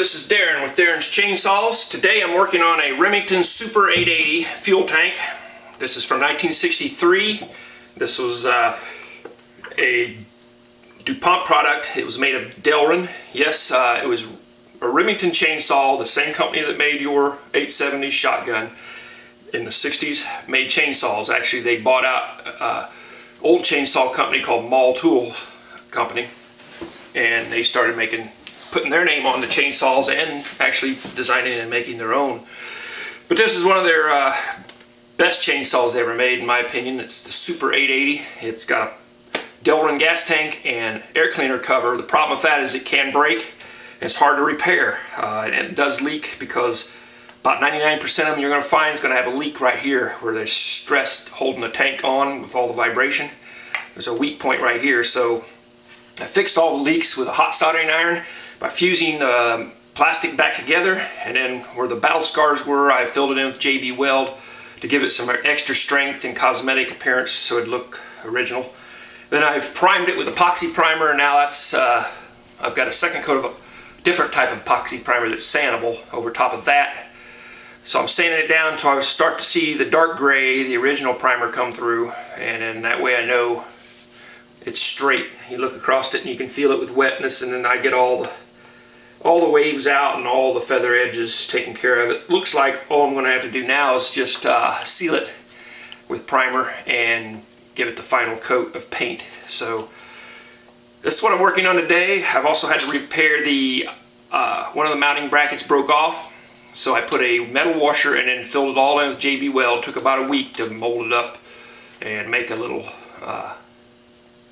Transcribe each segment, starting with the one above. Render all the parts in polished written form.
this is Darren with Darren's Chainsaws. Today I'm working on a Remington Super 880 fuel tank. This is from 1963. This was a DuPont product. It was made of Delrin. Yes, it was a Remington chainsaw, the same company that made your 870 shotgun in the 60s, made chainsaws. Actually, they bought out old chainsaw company called Mall Tool Company, and they started putting their name on the chainsaws and actually designing and making their own. But this is one of their best chainsaws they ever made, in my opinion. It's the Super 880. It's got a Delrin gas tank and air cleaner cover. The problem with that is it can break and it's hard to repair, and it does leak because about 99% of them you're going to find is going to have a leak right here where they're stressed holding the tank on with all the vibration. There's a weak point right here, so I fixed all the leaks with a hot soldering iron by fusing the plastic back together, and then where the battle scars were, I filled it in with JB Weld to give it some extra strength and cosmetic appearance so it'd look original. Then I've primed it with epoxy primer, and now that's I've got a second coat of a different type of epoxy primer that's sandable over top of that. So I'm sanding it down until I start to see the dark gray, the original primer, come through, and then that way I know it's straight. You look across it and you can feel it with wetness, and then I get all the waves out and all the feather edges taken care of. It looks like all I'm going to have to do now is just seal it with primer and give it the final coat of paint. So this is what I'm working on today. I've also had to repair the one of the mounting brackets broke off, so I put a metal washer and then filled it all in with JB Weld. It took about a week to mold it up and make a little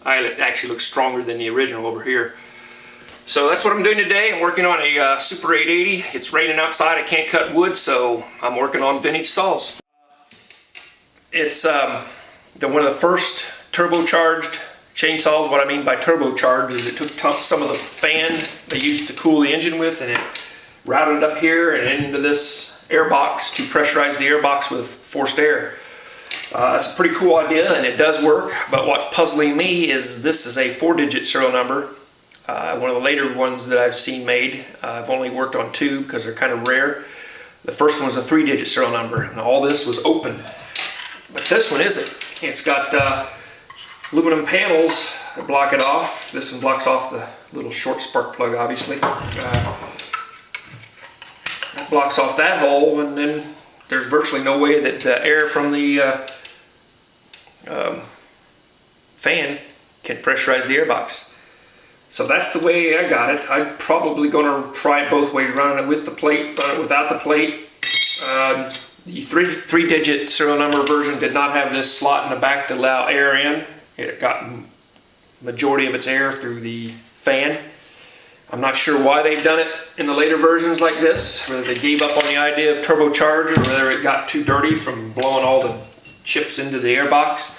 eyelet. Actually looks stronger than the original over here. So that's what I'm doing today. I'm working on a Super 880. It's raining outside. I can't cut wood, so I'm working on vintage saws. It's one of the first turbocharged chainsaws. What I mean by turbocharged is it took some of the fan they used to cool the engine with, and it routed it up here and into this air box to pressurize the air box with forced air. That's a pretty cool idea, and it does work, but what's puzzling me is this is a 4-digit serial number. One of the later ones that I've seen made, I've only worked on 2 because they're kind of rare. The first one was a 3-digit serial number, and all this was open. But this one isn't. It's got aluminum panels that block it off. This one blocks off the little short spark plug, obviously. That blocks off that hole, and then there's virtually no way that the air from the fan can pressurize the airbox. So that's the way I got it. I'm probably going to try it both ways, running it with the plate, run it without the plate. The 3-digit serial number version did not have this slot in the back to allow air in. It got majority of its air through the fan. I'm not sure why they've done it in the later versions like this, whether they gave up on the idea of turbocharged or whether it got too dirty from blowing all the chips into the airbox.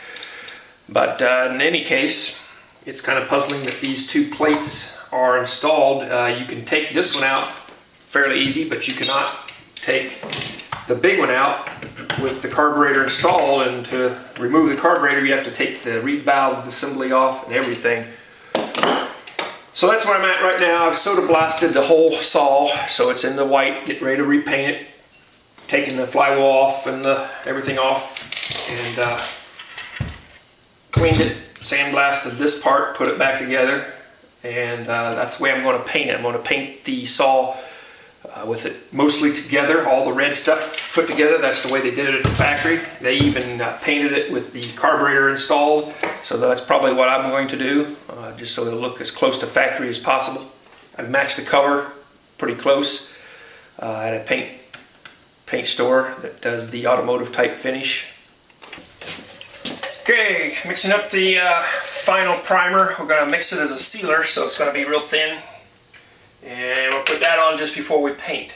But in any case, it's kind of puzzling that these 2 plates are installed. You can take this one out fairly easy, but you cannot take the big one out with the carburetor installed, and to remove the carburetor you have to take the reed valve assembly off and everything. So that's where I'm at right now. I've soda blasted the whole saw, so it's in the white, getting ready to repaint it, taking the flywheel off and everything off, and cleaned it, sandblasted this part, put it back together, and that's the way I'm going to paint it. I'm going to paint the saw with it mostly together, all the red stuff put together. That's the way they did it at the factory. They even painted it with the carburetor installed, so that's probably what I'm going to do, just so it'll look as close to factory as possible. I've matched the color pretty close at a paint store that does the automotive type finish. Okay, mixing up the final primer. We're going to mix it as a sealer, so it's going to be real thin. And we'll put that on just before we paint.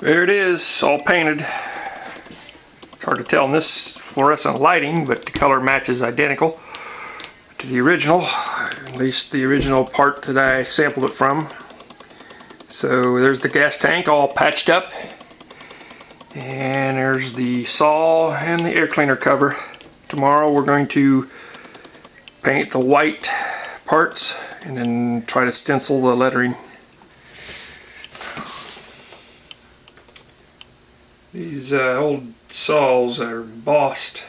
There it is, all painted. It's hard to tell in this fluorescent lighting, but the color matches identical to the original, at least the original part that I sampled it from. So there's the gas tank all patched up, and there's the saw and the air cleaner cover. Tomorrow we're going to paint the white parts and then try to stencil the lettering. These old saws are embossed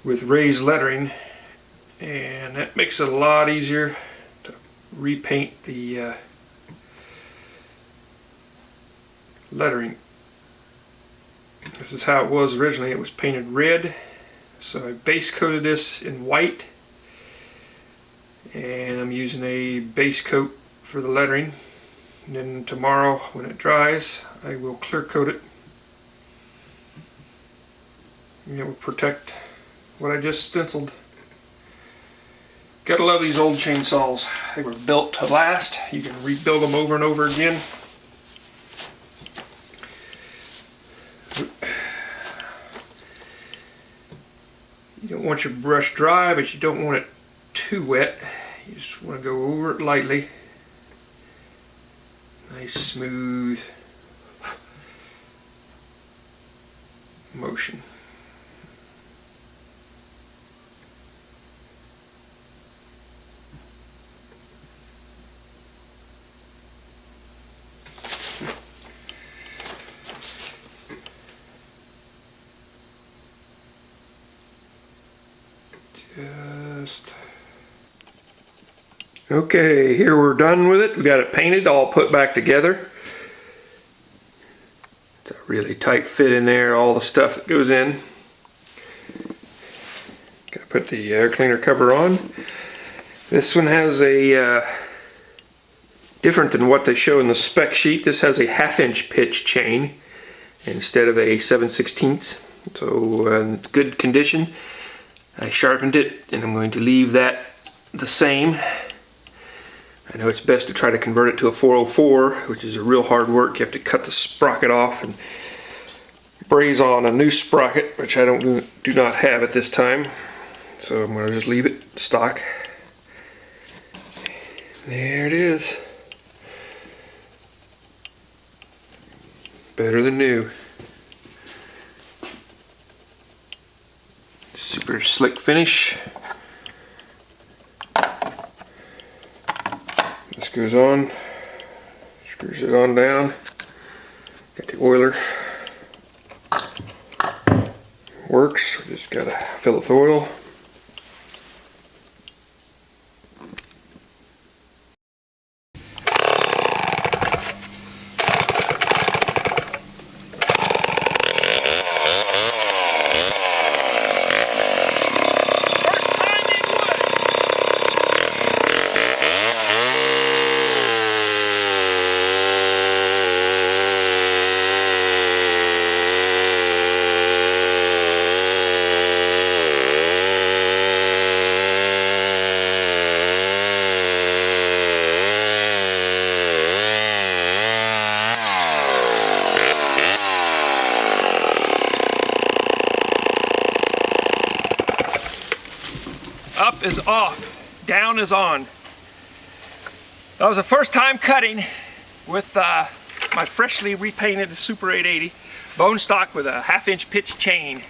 with raised lettering, and that makes it a lot easier to repaint the lettering. This is how it was originally. It was painted red, so I base coated this in white, and I'm using a base coat for the lettering. And then tomorrow when it dries, I will clear coat it, and it will protect what I just stenciled. Gotta love these old chainsaws. They were built to last. You can rebuild them over and over again. You don't want your brush dry, but you don't want it too wet. You just want to go over it lightly. Nice smooth motion. Okay, here we're done with it. We got it painted, all put back together. It's a really tight fit in there, all the stuff that goes in. Gotta put the air cleaner cover on. This one has a different than what they show in the spec sheet. This has a 1/2" pitch chain instead of a 7/16. So good condition. I sharpened it, and I'm going to leave that the same. I know it's best to try to convert it to a 404, which is a real hard work. You have to cut the sprocket off and braze on a new sprocket, which I do not have at this time. So I'm going to just leave it stock. There it is. Better than new. Super slick finish. This goes on, screws it on down. Got the oiler. Works. Just gotta fill it with oil. Up is off, down is on. That was the first time cutting with my freshly repainted Super 880 bone stock with a 1/2" pitch chain.